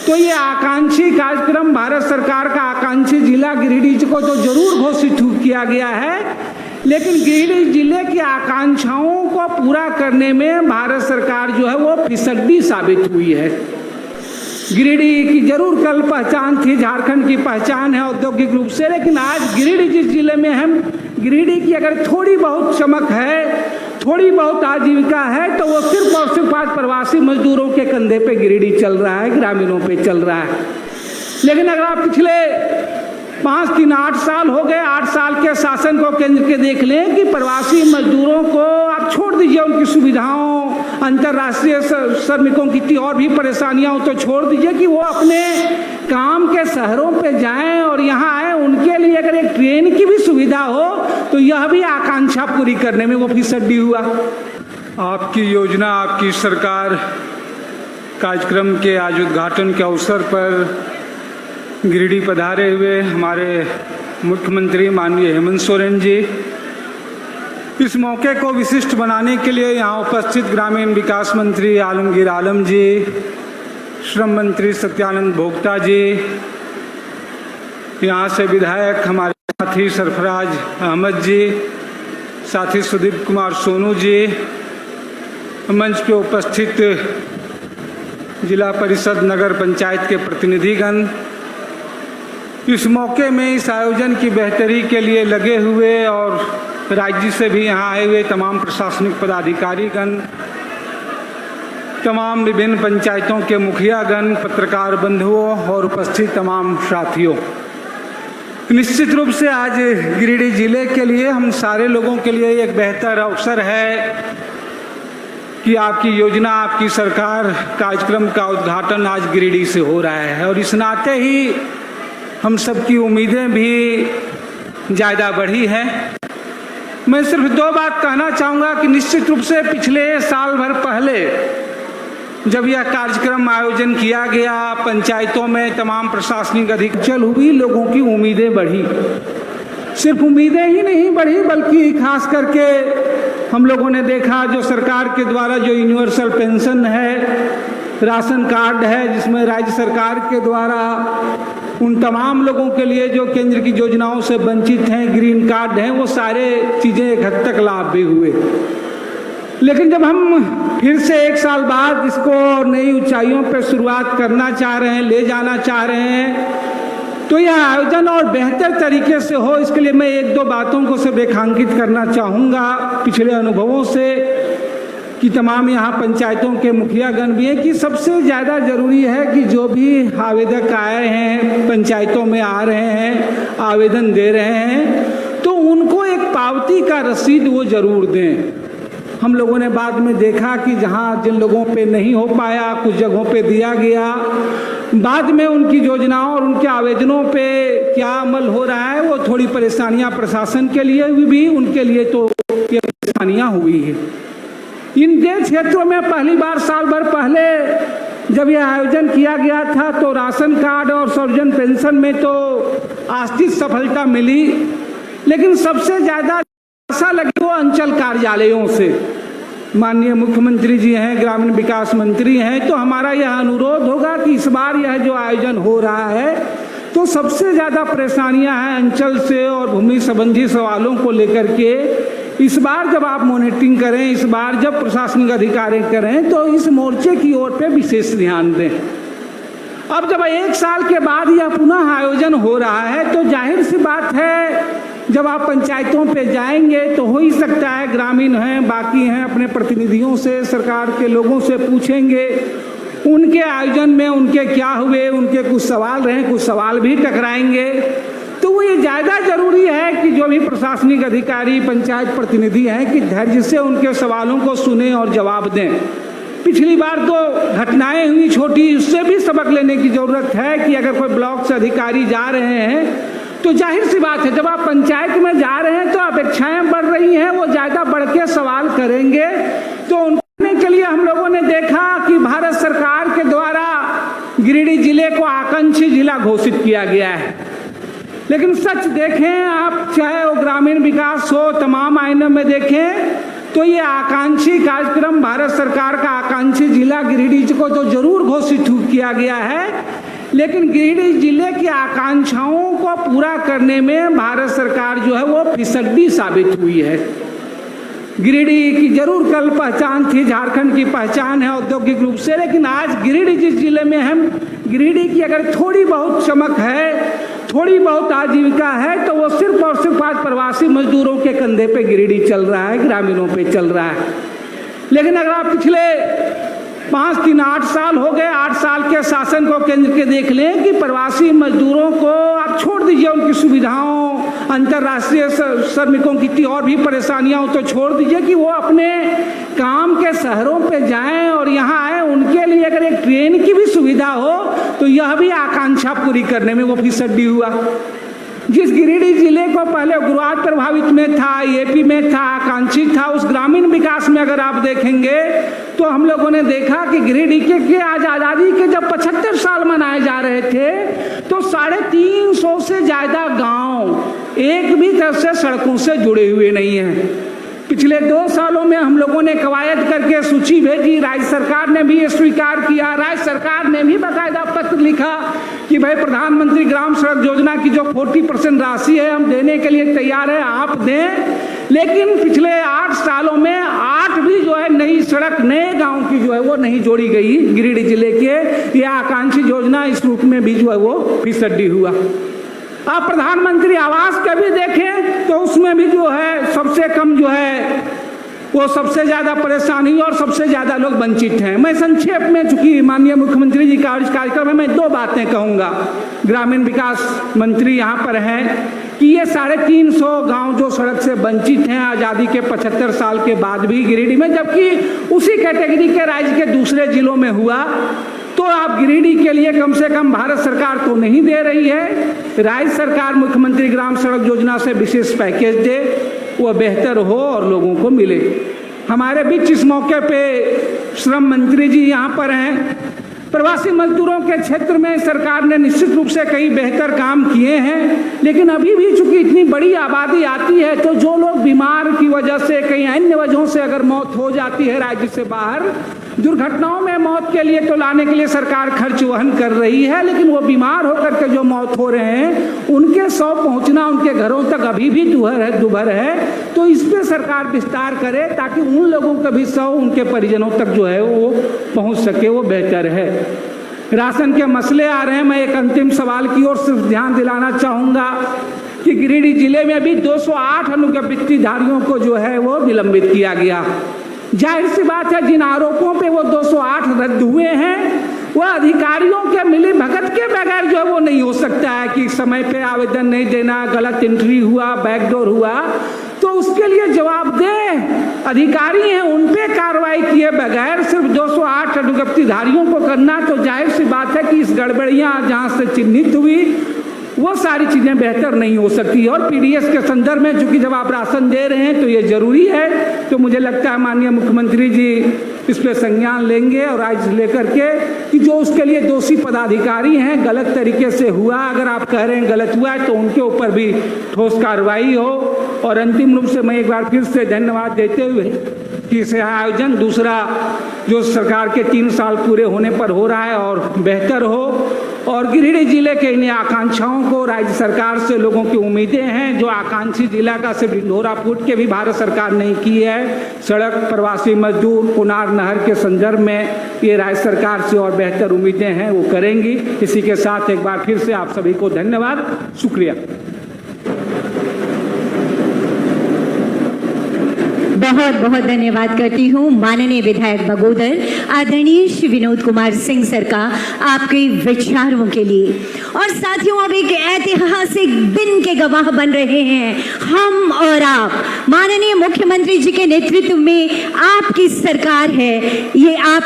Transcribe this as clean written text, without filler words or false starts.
तो ये आकांक्षी कार्यक्रम, भारत सरकार का आकांक्षी जिला गिरिडीह को तो जरूर घोषित किया गया है, लेकिन गिरिडीह जिले की आकांक्षाओं को पूरा करने में भारत सरकार जो है वो फिसड्डी साबित हुई है। गिरिडीह की जरूर कल पहचान थी, झारखंड की पहचान है औद्योगिक रूप से, लेकिन आज गिरिडीह जिस जिले में हम, गिरिडीह की अगर थोड़ी बहुत चमक है, थोड़ी बहुत आजीविका है, तो वो सिर्फ और सिर्फ आज प्रवासी मजदूरों के कंधे पे गिरिडीह चल रहा है, ग्रामीणों पे चल रहा है। लेकिन अगर आप पिछले 8 साल हो गए, 8 साल के शासन को केंद्र के देख लें कि प्रवासी मजदूरों को आप छोड़ दीजिए, उनकी सुविधाओं, अंतर्राष्ट्रीय श्रमिकों की और भी परेशानियां हो तो छोड़ दीजिए कि वो अपने काम के शहरों पे जाएं और यहाँ आए, उनके लिए अगर एक ट्रेन की भी सुविधा हो तो यह भी आकांक्षा पूरी करने में वो फिसड्डी हुआ। आपकी योजना, आपकी सरकार कार्यक्रम के आज उद्घाटन के अवसर पर गिरिडीह पधारे हुए हमारे मुख्यमंत्री माननीय हेमंत सोरेन जी, इस मौके को विशिष्ट बनाने के लिए यहाँ उपस्थित ग्रामीण विकास मंत्री आलमगीर आलम जी, श्रम मंत्री सत्यानंद भोक्ता जी, यहाँ से विधायक हमारे साथी सरफराज अहमद जी, साथी सुदीप कुमार सोनू जी, मंच पे उपस्थित जिला परिषद नगर पंचायत के प्रतिनिधिगण, इस मौके में इस आयोजन की बेहतरी के लिए लगे हुए और राज्य से भी यहाँ आए हुए तमाम प्रशासनिक पदाधिकारीगण, तमाम विभिन्न पंचायतों के मुखियागण, पत्रकार बंधुओं और उपस्थित तमाम साथियों, निश्चित रूप से आज गिरिडीह जिले के लिए, हम सारे लोगों के लिए एक बेहतर अवसर है कि आपकी योजना, आपकी सरकार कार्यक्रम का उद्घाटन आज गिरिडीह से हो रहा है। और इस नाते ही हम सबकी उम्मीदें भी ज़्यादा बढ़ी हैं। मैं सिर्फ 2 बात कहना चाहूँगा कि निश्चित रूप से पिछले साल भर पहले जब यह कार्यक्रम आयोजन किया गया, पंचायतों में तमाम प्रशासनिक अधिकारी हुई, लोगों की उम्मीदें बढ़ी। सिर्फ उम्मीदें ही नहीं बढ़ी, बल्कि खास करके हम लोगों ने देखा जो सरकार के द्वारा जो यूनिवर्सल पेंशन है, राशन कार्ड है, जिसमें राज्य सरकार के द्वारा उन तमाम लोगों के लिए जो केंद्र की योजनाओं से वंचित हैं, ग्रीन कार्ड हैं, वो सारे चीज़ें एक हद तक लाभ भी हुए। लेकिन जब हम फिर से 1 साल बाद इसको नई ऊंचाइयों पर शुरुआत करना चाह रहे हैं, ले जाना चाह रहे हैं, तो यह आयोजन और बेहतर तरीके से हो, इसके लिए मैं 1-2 बातों को सिर्फ रेखांकित करना चाहूँगा पिछले अनुभवों से, कि तमाम यहाँ पंचायतों के मुखियागण भी हैं, कि सबसे ज़्यादा ज़रूरी है कि जो भी आवेदक आए हैं, पंचायतों में आ रहे हैं, आवेदन दे रहे हैं, तो उनको एक पावती का रसीद वो ज़रूर दें। हम लोगों ने बाद में देखा कि जहाँ जिन लोगों पे नहीं हो पाया, कुछ जगहों पे दिया गया, बाद में उनकी योजनाओं और उनके आवेदनों पे क्या अमल हो रहा है, वो थोड़ी परेशानियाँ प्रशासन के लिए भी, उनके लिए तो ये परेशानियाँ हुई है। इन देश क्षेत्रों में पहली बार साल भर पहले जब यह आयोजन किया गया था तो राशन कार्ड और सर्वजन पेंशन में तो आस्थिक सफलता मिली, लेकिन सबसे ज़्यादा आशा लगी वो अंचल कार्यालयों से। माननीय मुख्यमंत्री जी हैं, ग्रामीण विकास मंत्री हैं, तो हमारा यह अनुरोध होगा कि इस बार यह जो आयोजन हो रहा है तो सबसे ज़्यादा परेशानियां हैं अंचल से और भूमि संबंधी सवालों को लेकर के। इस बार जब आप मॉनिटरिंग करें, इस बार जब प्रशासनिक अधिकारी करें, तो इस मोर्चे की ओर पे विशेष ध्यान दें। अब जब 1 साल के बाद यह पुनः आयोजन हो रहा है तो जाहिर सी बात है, जब आप पंचायतों पे जाएंगे तो हो ही सकता है ग्रामीण हैं, बाकी हैं, अपने प्रतिनिधियों से, सरकार के लोगों से पूछेंगे उनके आयोजन में उनके क्या हुए, उनके कुछ सवाल रहे, कुछ सवाल भी टकराएंगे। तो वो ये ज़्यादा ज़रूरी है कि जो भी प्रशासनिक अधिकारी, पंचायत प्रतिनिधि हैं, कि धैर्य से उनके सवालों को सुने और जवाब दें। पिछली बार तो घटनाएं हुई छोटी, उससे भी सबक लेने की ज़रूरत है कि अगर कोई ब्लॉक से अधिकारी जा रहे हैं तो जाहिर सी बात है, जब आप पंचायत में जा रहे हैं तो अपेक्षाएं बढ़ रही हैं, वो ज़्यादा बढ़ के सवाल करेंगे। तो उनके के लिए हम लोगों ने देखा कि भारत सरकार के द्वारा गिरिडीह जिले को आकांक्षी जिला घोषित किया गया है। लेकिन सच देखें आप, चाहे वो ग्रामीण विकास हो, तमाम आइनों में देखें तो ये आकांक्षी कार्यक्रम भारत सरकार का आकांक्षी जिला गिरिडीह को तो जरूर घोषित किया गया है, लेकिन गिरिडीह जिले की आकांक्षाओं को पूरा करने में भारत सरकार जो है वो फिसड्डी साबित हुई है। गिरिडीह की जरूर कल पहचान थी, झारखंड की पहचान है औद्योगिक रूप से, लेकिन आज गिरिडीह जिस जिले में हम गिरिडीह की अगर थोड़ी बहुत चमक है, थोड़ी बहुत आजीविका है, तो वो सिर्फ और सिर्फ आज प्रवासी मजदूरों के कंधे पे गिरिडीह चल रहा है, ग्रामीणों पे चल रहा है। लेकिन अगर आप पिछले 8 साल हो गए, 8 साल के शासन को केंद्र के देख लें कि प्रवासी मजदूरों को आप छोड़ दीजिए, उनकी सुविधाओं, अंतर्राष्ट्रीय श्रमिकों की और भी परेशानियां तो छोड़ दीजिए कि वो अपने काम के शहरों पे जाएं और यहाँ आए, उनके लिए अगर एक ट्रेन की भी सुविधा हो तो यह भी आकांक्षा पूरी करने में वो फिसड्डी हुआ। जिस गिरिडीह जिले को पहले उग्रवाद प्रभावित में था, एपी में था, आकांक्षी था, उस ग्रामीण विकास में अगर आप देखेंगे तो हम लोगों ने देखा कि गिरिडीह के आज आज़ादी के जब 75 साल मनाए जा रहे थे तो 350 से ज़्यादा गांव एक भी तरफ से सड़कों से जुड़े हुए नहीं हैं। पिछले 2 सालों में हम लोगों ने कवायद करके सूची भेजी, राज्य सरकार ने भी ये स्वीकार किया, राज्य सरकार ने भी बाकायदा पत्र लिखा कि भाई प्रधानमंत्री ग्राम सड़क योजना की जो 40% राशि है हम देने के लिए तैयार है, आप दें। लेकिन पिछले 8 सालों में 8 भी जो है नई सड़क नए गांव की जो है वो नहीं जोड़ी गई गिरिडीह जिले के। यह आकांक्षी योजना इस रूप में भी जो है वो फिसड्डी हुआ। आप प्रधानमंत्री आवास का भी देखें तो उसमें भी जो है सबसे कम जो है वो सबसे ज़्यादा परेशानी और सबसे ज़्यादा लोग वंचित हैं। मैं संक्षेप में, चूंकि माननीय मुख्यमंत्री जी का इस कार्यक्रम में मैं 2 बातें कहूँगा। ग्रामीण विकास मंत्री यहाँ पर हैं कि ये 350 गांव जो सड़क से वंचित हैं आज़ादी के 75 साल के बाद भी गिरिडीह में, जबकि उसी कैटेगरी के राज्य के दूसरे जिलों में हुआ, तो आप गिरिडीह के लिए कम से कम भारत सरकार तो नहीं दे रही है। राज्य सरकार मुख्यमंत्री ग्राम सड़क योजना से विशेष पैकेज दे, वो बेहतर हो और लोगों को मिले। हमारे बीच इस मौके पे श्रम मंत्री जी यहाँ पर हैं। प्रवासी मजदूरों के क्षेत्र में सरकार ने निश्चित रूप से कई बेहतर काम किए हैं, लेकिन अभी भी चूंकि इतनी बड़ी आबादी आती है तो जो लोग बीमार की वजह से, कई अन्य वजहों से अगर मौत हो जाती है राज्य से बाहर, दुर्घटनाओं में मौत के लिए तो लाने के लिए सरकार खर्च वहन कर रही है, लेकिन वो बीमार होकर के जो मौत हो रहे हैं उनके 100 पहुंचना उनके घरों तक अभी भी दुभर है। तो इस पे सरकार विस्तार करे ताकि उन लोगों के भी 100 उनके परिजनों तक जो है वो पहुंच सके, वो बेहतर है। राशन के मसले आ रहे हैं। मैं एक अंतिम सवाल की ओर सिर्फ ध्यान दिलाना चाहूँगा कि गिरिडीह जिले में अभी 208 अनुज्ञप्तिधारियों को जो है वो निलंबित किया गया। जाहिर सी बात है जिन आरोपों पे वो 208 रद्द हुए हैं वह अधिकारियों के मिली भगत के बगैर जो है वो नहीं हो सकता है कि समय पे आवेदन नहीं देना, गलत एंट्री हुआ, बैकडोर हुआ, तो उसके लिए जवाबदेह अधिकारी हैं, उन पे कार्रवाई किए बगैर सिर्फ 208 अनुज्ञप्तिधारियों को करना, तो जाहिर सी बात है कि इस गड़बड़ियाँ जहाँ से चिन्हित हुई वो सारी चीज़ें बेहतर नहीं हो सकती। और पीडीएस के संदर्भ में चूंकि जब आप राशन दे रहे हैं तो ये जरूरी है, तो मुझे लगता है माननीय मुख्यमंत्री जी इस पे संज्ञान लेंगे और आज लेकर के कि जो उसके लिए दोषी पदाधिकारी हैं, गलत तरीके से हुआ, अगर आप कह रहे हैं गलत हुआ है तो उनके ऊपर भी ठोस कार्रवाई हो। और अंतिम रूप से मैं एक बार फिर से धन्यवाद देते हुए कि इसे आयोजन दूसरा जो सरकार के 3 साल पूरे होने पर हो रहा है और बेहतर हो, और गिरिडीह जिले के इन आकांक्षाओं को राज्य सरकार से लोगों की उम्मीदें हैं। जो आकांक्षी जिला का सिर्फ ढिंढोरा फूट के भी भारत सरकार नहीं की है, सड़क, प्रवासी मजदूर, पुनार नहर के संदर्भ में ये राज्य सरकार से और बेहतर उम्मीदें हैं, वो करेंगी। इसी के साथ एक बार फिर से आप सभी को धन्यवाद, शुक्रिया। बहुत बहुत धन्यवाद करती हूँ माननीय विधायक बगोदर आदरणीय श्री विनोद कुमार सिंह सर का आपके विचारों के लिए। और साथियों, अब एक ऐतिहासिक दिन के गवाह बन रहे हैं हम और आप। माननीय मुख्यमंत्री जी के नेतृत्व में आपकी सरकार है, ये आप